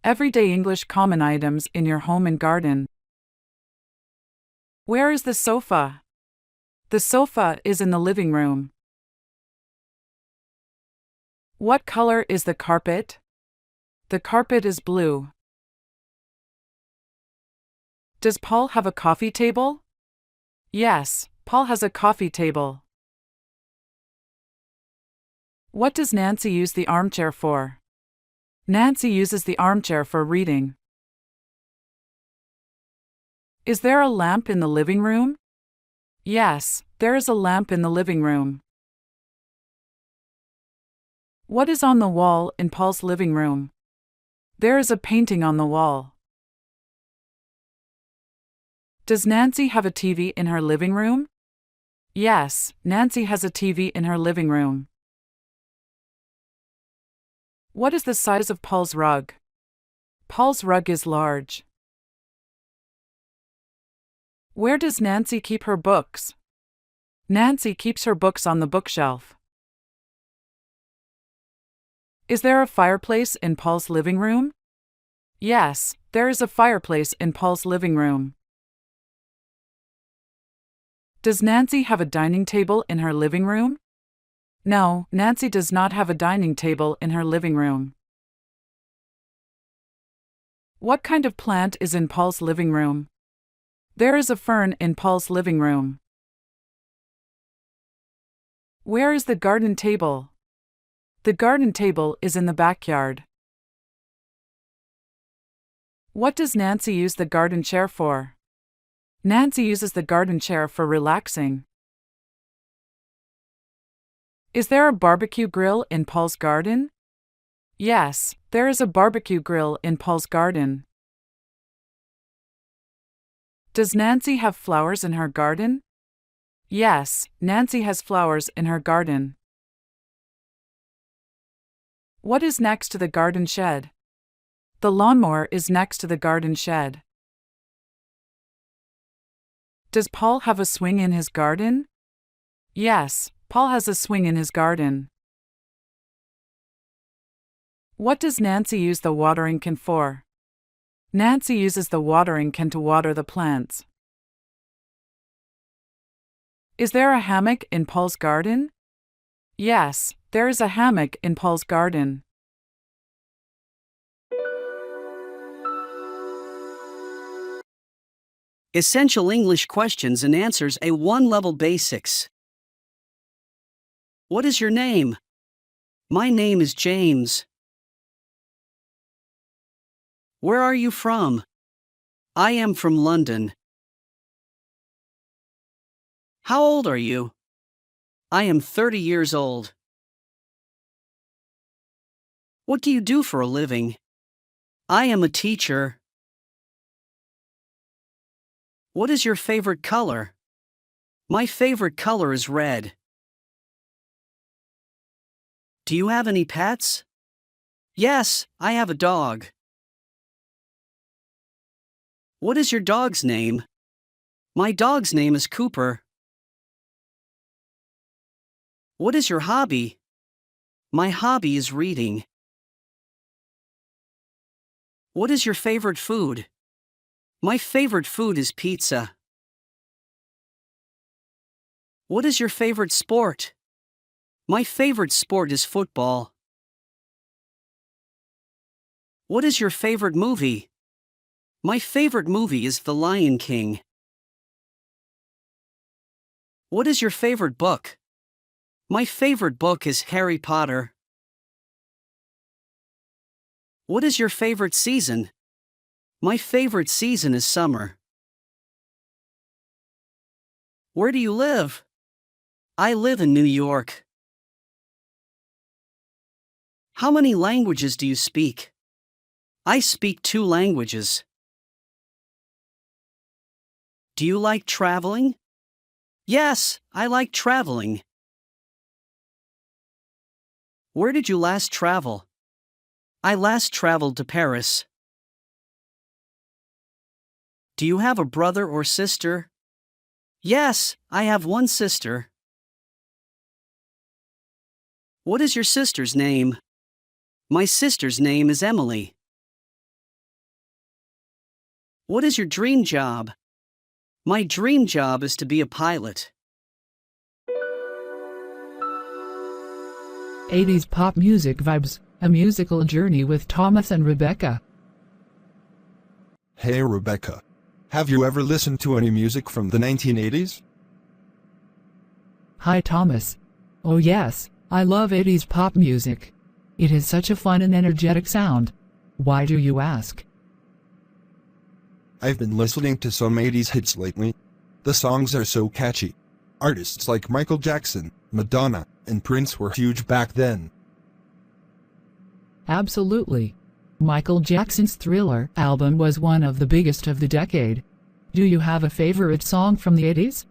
Everyday English common items in your home and garden. Where is the sofa? The sofa is in the living room. What color is the carpet? The carpet is blue. Does Paul have a coffee table? Yes, Paul has a coffee table. What does Nancy use the armchair for? Nancy uses the armchair for reading. Is there a lamp in the living room? Yes, there is a lamp in the living room. What is on the wall in Paul's living room? There is a painting on the wall. Does Nancy have a TV in her living room? Yes, Nancy has a TV in her living room. What is the size of Paul's rug? Paul's rug is large. Where does Nancy keep her books? Nancy keeps her books on the bookshelf. Is there a fireplace in Paul's living room? Yes, there is a fireplace in Paul's living room. Does Nancy have a dining table in her living room? No, Nancy does not have a dining table in her living room. What kind of plant is in Paul's living room? There is a fern in Paul's living room. Where is the garden table? The garden table is in the backyard. What does Nancy use the garden chair for? Nancy uses the garden chair for relaxing. Is there a barbecue grill in Paul's garden? Yes, there is a barbecue grill in Paul's garden. Does Nancy have flowers in her garden? Yes, Nancy has flowers in her garden. What is next to the garden shed? The lawnmower is next to the garden shed. Does Paul have a swing in his garden? Yes, Paul has a swing in his garden. What does Nancy use the watering can for? Nancy uses the watering can to water the plants. Is there a hammock in Paul's garden? Yes, there is a hammock in Paul's garden. Essential English questions and answers A1 level basics. What is your name? My name is James. Where are you from? I am from London. How old are you? I am 30 years old. What do you do for a living? I am a teacher. What is your favorite color? My favorite color is red. Do you have any pets? Yes, I have a dog. What is your dog's name? My dog's name is Cooper. What is your hobby? My hobby is reading. What is your favorite food? My favorite food is pizza. What is your favorite sport? My favorite sport is football. What is your favorite movie? My favorite movie is The Lion King. What is your favorite book? My favorite book is Harry Potter. What is your favorite season? My favorite season is summer. Where do you live? I live in New York. How many languages do you speak? I speak 2 languages. Do you like traveling? Yes, I like traveling. Where did you last travel? I last traveled to Paris. Do you have a brother or sister? Yes, I have one sister. What is your sister's name? My sister's name is Emily. What is your dream job? My dream job is to be a pilot. 80s pop music vibes, a musical journey with Thomas and Rebecca. Hey Rebecca. Have you ever listened to any music from the 1980s? Hi Thomas. Oh yes, I love 80s pop music. It has such a fun and energetic sound. Why do you ask? I've been listening to some 80s hits lately. The songs are so catchy. Artists like Michael Jackson, Madonna, and Prince were huge back then. Absolutely. Michael Jackson's Thriller album was one of the biggest of the decade. Do you have a favorite song from the 80s?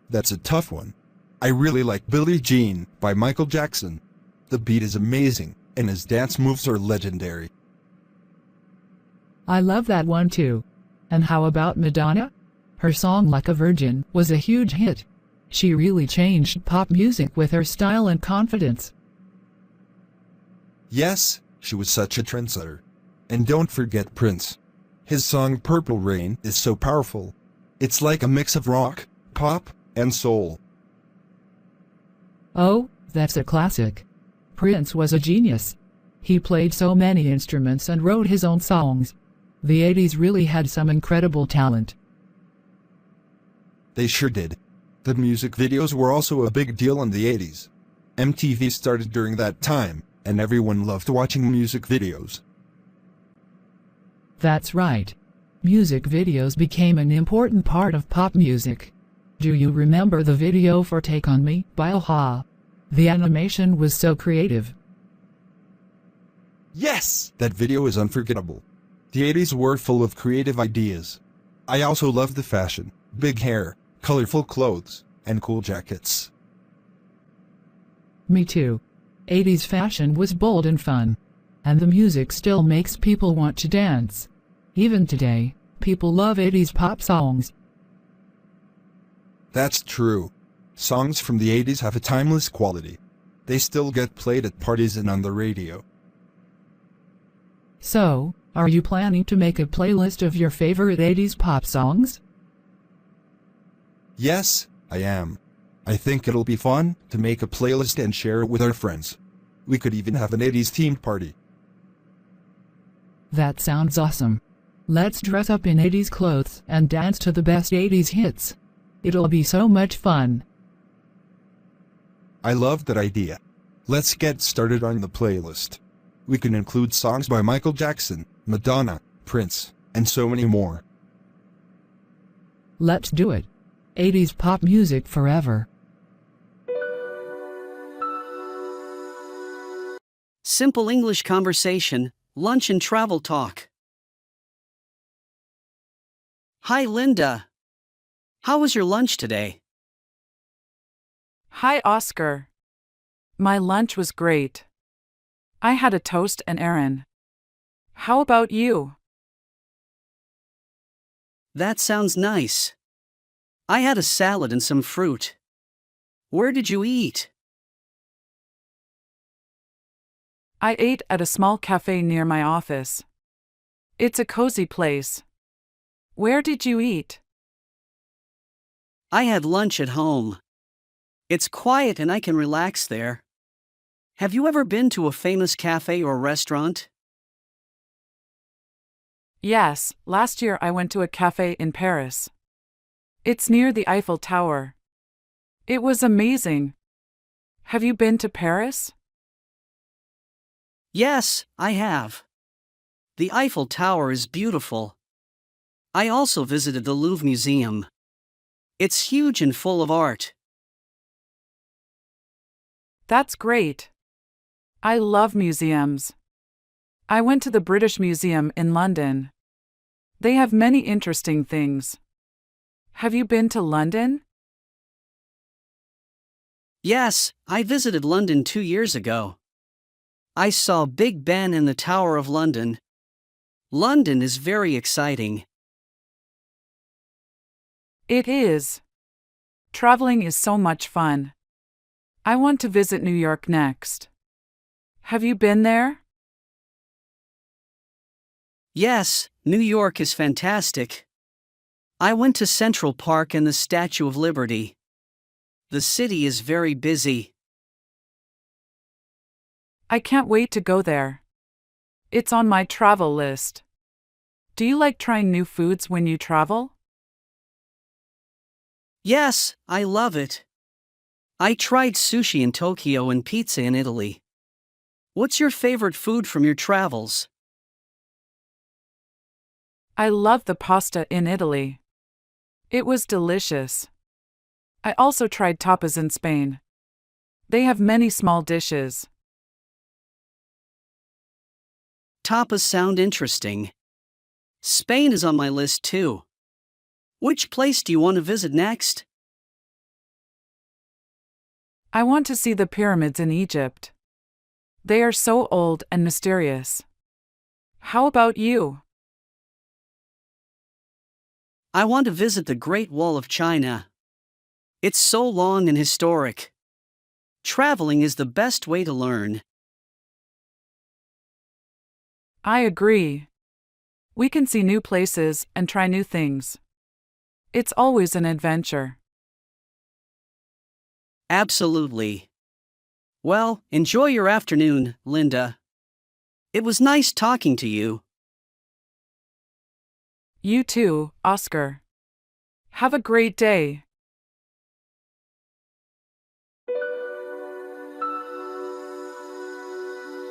That's a tough one. I really like Billie Jean by Michael Jackson. The beat is amazing, and his dance moves are legendary. I love that one too. And how about Madonna? Her song Like a Virgin was a huge hit. She really changed pop music with her style and confidence. Yes, she was such a trendsetter. And don't forget Prince. His song Purple Rain is so powerful. It's like a mix of rock, pop, and soul. Oh, that's a classic. Prince was a genius. He played so many instruments and wrote his own songs. The 80s really had some incredible talent. They sure did. The music videos were also a big deal in the 80s. MTV started during that time, and everyone loved watching music videos. That's right. Music videos became an important part of pop music. Do you remember the video for Take On Me by a-ha? The animation was so creative. Yes! That video is unforgettable. The 80s were full of creative ideas. I also loved the fashion, big hair, colorful clothes, and cool jackets. Me too. 80s fashion was bold and fun. And the music still makes people want to dance. Even today, people love 80s pop songs. That's true. Songs from the 80s have a timeless quality. They still get played at parties and on the radio. So, are you planning to make a playlist of your favorite 80s pop songs? Yes, I am. I think it'll be fun to make a playlist and share it with our friends. We could even have an 80s themed party. That sounds awesome. Let's dress up in 80s clothes and dance to the best 80s hits. It'll be so much fun. I love that idea. Let's get started on the playlist. We can include songs by Michael Jackson, Madonna, Prince, and so many more. Let's do it. 80s pop music forever. Simple English conversation, lunch and travel talk. Hi Linda. How was your lunch today? Hi, Oscar. My lunch was great. I had a toast and Aaron. How about you? That sounds nice. I had a salad and some fruit. Where did you eat? I ate at a small cafe near my office. It's a cozy place. Where did you eat? I had lunch at home. It's quiet and I can relax there. Have you ever been to a famous cafe or restaurant? Yes, last year I went to a cafe in Paris. It's near the Eiffel Tower. It was amazing. Have you been to Paris? Yes, I have. The Eiffel Tower is beautiful. I also visited the Louvre Museum. It's huge and full of art. That's great. I love museums. I went to the British Museum in London. They have many interesting things. Have you been to London? Yes, I visited London 2 years ago. I saw Big Ben in the Tower of London. London is very exciting. It is. Traveling is so much fun. I want to visit New York next. Have you been there? Yes, New York is fantastic. I went to Central Park and the Statue of Liberty. The city is very busy. I can't wait to go there. It's on my travel list. Do you like trying new foods when you travel? Yes, I love it. I tried sushi in Tokyo and pizza in Italy. What's your favorite food from your travels? I love the pasta in Italy. It was delicious. I also tried tapas in Spain. They have many small dishes. Tapas sound interesting. Spain is on my list too. Which place do you want to visit next? I want to see the pyramids in Egypt. They are so old and mysterious. How about you? I want to visit the Great Wall of China. It's so long and historic. Traveling is the best way to learn. I agree. We can see new places and try new things. It's always an adventure. Absolutely. Well, enjoy your afternoon, Linda. It was nice talking to you. You too, Oscar. Have a great day.